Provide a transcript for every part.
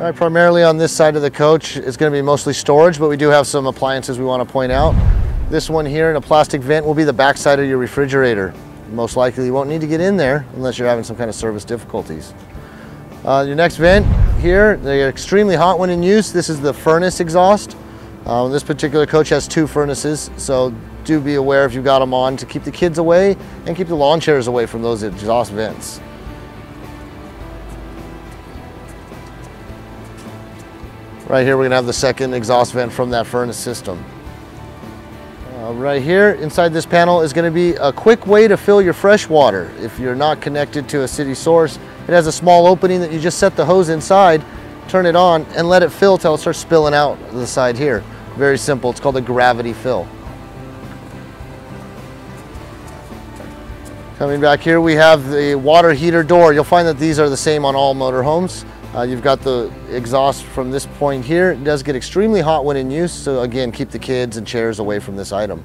All right, primarily on this side of the coach, it's going to be mostly storage, but we do have some appliances we want to point out. This one here in a plastic vent will be the back side of your refrigerator. Most likely you won't need to get in there unless you're having some kind of service difficulties. Your next vent here, they're extremely hot when in use. This is the furnace exhaust. This particular coach has 2 furnaces, so do be aware if you've got them on to keep the kids away and keep the lawn chairs away from those exhaust vents. Right here we're going to have the second exhaust vent from that furnace system. Right here inside this panel is going to be a quick way to fill your fresh water. If you're not connected to a city source, it has a small opening that you just set the hose inside, turn it on, and let it fill till it starts spilling out the side here. Very simple. It's called a gravity fill. Coming back here, we have the water heater door. You'll find that these are the same on all motorhomes. You've got the exhaust from this point here. It does get extremely hot when in use, so again, keep the kids and chairs away from this item.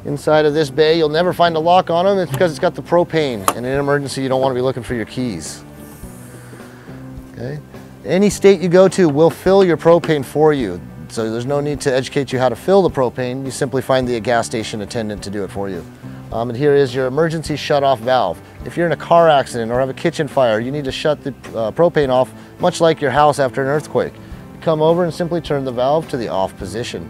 Inside of this bay, you'll never find a lock on them. It's because it's got the propane. In an emergency, you don't want to be looking for your keys. Okay. Any state you go to will fill your propane for you. So there's no need to educate you how to fill the propane. You simply find the gas station attendant to do it for you. And here is your emergency shut-off valve. If you're in a car accident or have a kitchen fire, you need to shut the propane off, much like your house after an earthquake. You come over and simply turn the valve to the off position.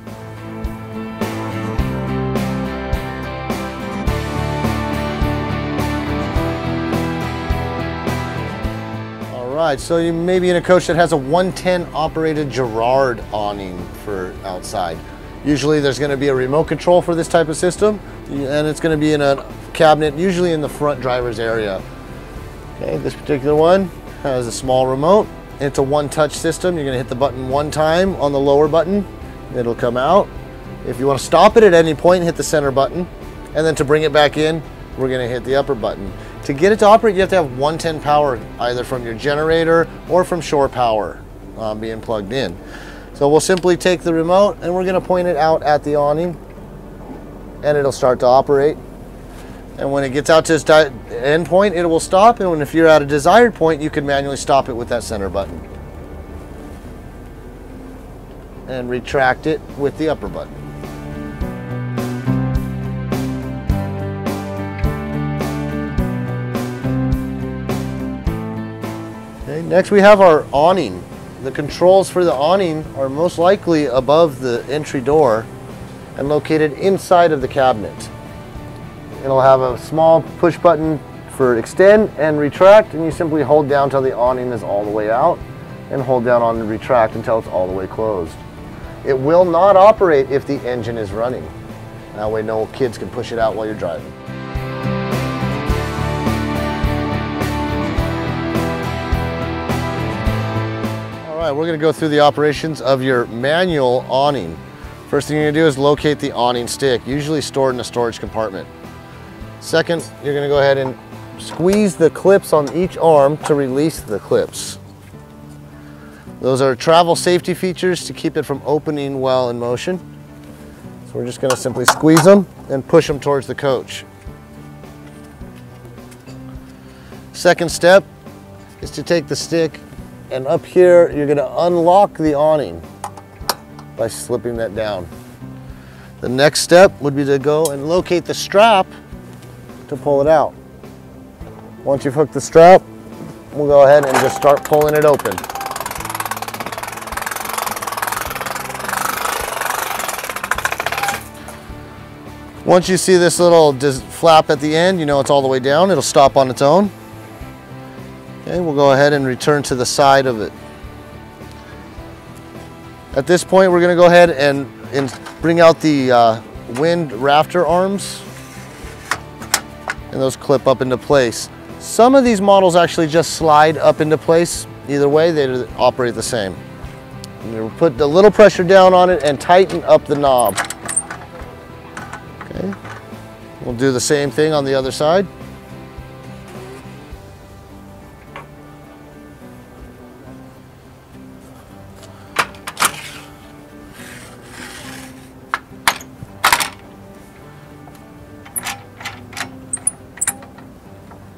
All right, so you may be in a coach that has a 110 operated Girard awning for outside. Usually there's going to be a remote control for this type of system, and it's going to be in a cabinet, usually in the front driver's area. Okay, this particular one has a small remote. It's a one-touch system. You're going to hit the button one time on the lower button. It'll come out. If you want to stop it at any point, hit the center button. And then to bring it back in, we're going to hit the upper button. To get it to operate, you have to have 110 power, either from your generator or from shore power being plugged in. So we'll simply take the remote and we're going to point it out at the awning, and it'll start to operate. And when it gets out to its end point, it will stop. And if you're at a desired point, you can manually stop it with that center button. And retract it with the upper button. Okay, next we have our awning. The controls for the awning are most likely above the entry door and located inside of the cabinet. It'll have a small push button for extend and retract, and you simply hold down till the awning is all the way out and hold down on the retract until it's all the way closed. It will not operate if the engine is running. That way no kids can push it out while you're driving. All right, we're going to go through the operations of your manual awning. First thing you're going to do is locate the awning stick, usually stored in a storage compartment. Second, you're going to go ahead and squeeze the clips on each arm to release the clips. Those are travel safety features to keep it from opening while in motion. So we're just going to simply squeeze them and push them towards the coach. Second step is to take the stick, and up here you're going to unlock the awning by slipping that down. The next step would be to go and locate the strap to pull it out. Once you've hooked the strap, we'll go ahead and just start pulling it open. Once you see this little flap at the end, you know it's all the way down. It'll stop on its own. Okay, we'll go ahead and return to the side of it. At this point, we're going to go ahead and bring out the wind rafter arms, and those clip up into place. Some of these models actually just slide up into place. Either way, they operate the same. We'll put a little pressure down on it and tighten up the knob. Okay. We'll do the same thing on the other side.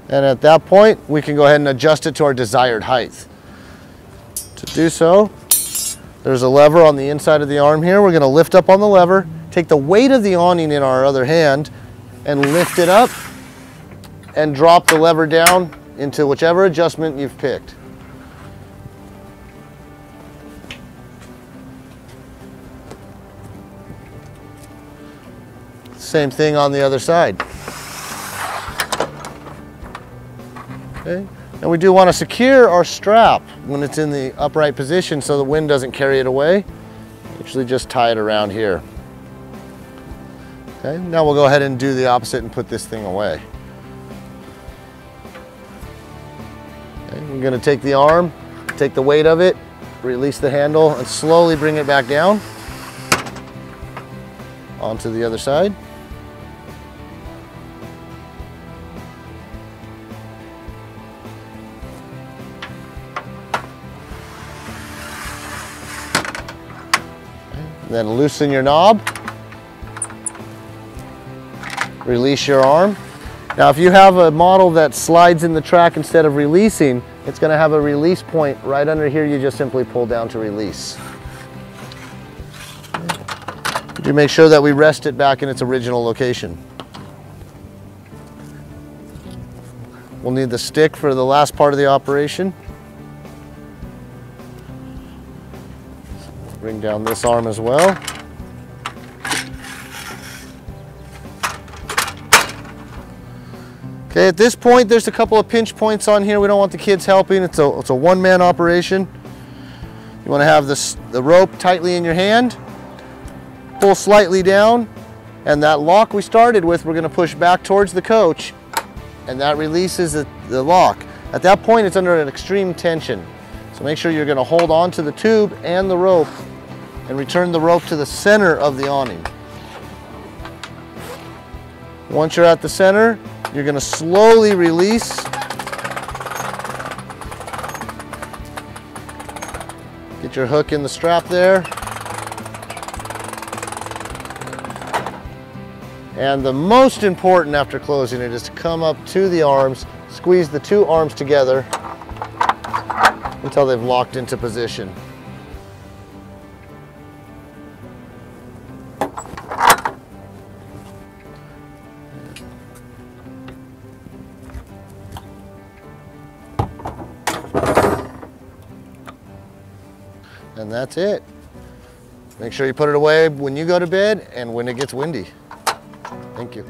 And at that point, we can go ahead and adjust it to our desired height. do so, there's a lever on the inside of the arm here. We're gonna lift up on the lever, take the weight of the awning in our other hand, and lift it up and drop the lever down into whichever adjustment you've picked. Same thing on the other side. Okay. And we do want to secure our strap when it's in the upright position so the wind doesn't carry it away. Usually just tie it around here. Okay, now we'll go ahead and do the opposite and put this thing away. Okay, we're going to take the arm, take the weight of it, release the handle, and slowly bring it back down onto the other side. Then loosen your knob, release your arm. Now if you have a model that slides in the track instead of releasing, it's going to have a release point right under here. You just simply pull down to release. You make sure that we rest it back in its original location. We'll need the stick for the last part of the operation. Bring down this arm as well. Okay, at this point, there's a couple of pinch points on here. We don't want the kids helping. It's a one-man operation. You want to have the rope tightly in your hand, pull slightly down, and that lock we started with, we're going to push back towards the coach, and that releases the lock. At that point, it's under an extreme tension. So make sure you're going to hold on to the tube and the rope and return the rope to the center of the awning. Once you're at the center, you're going to slowly release. Get your hook in the strap there. And the most important after closing it is to come up to the arms, squeeze the two arms together until they've locked into position. And that's it. Make sure you put it away when you go to bed and when it gets windy. Thank you.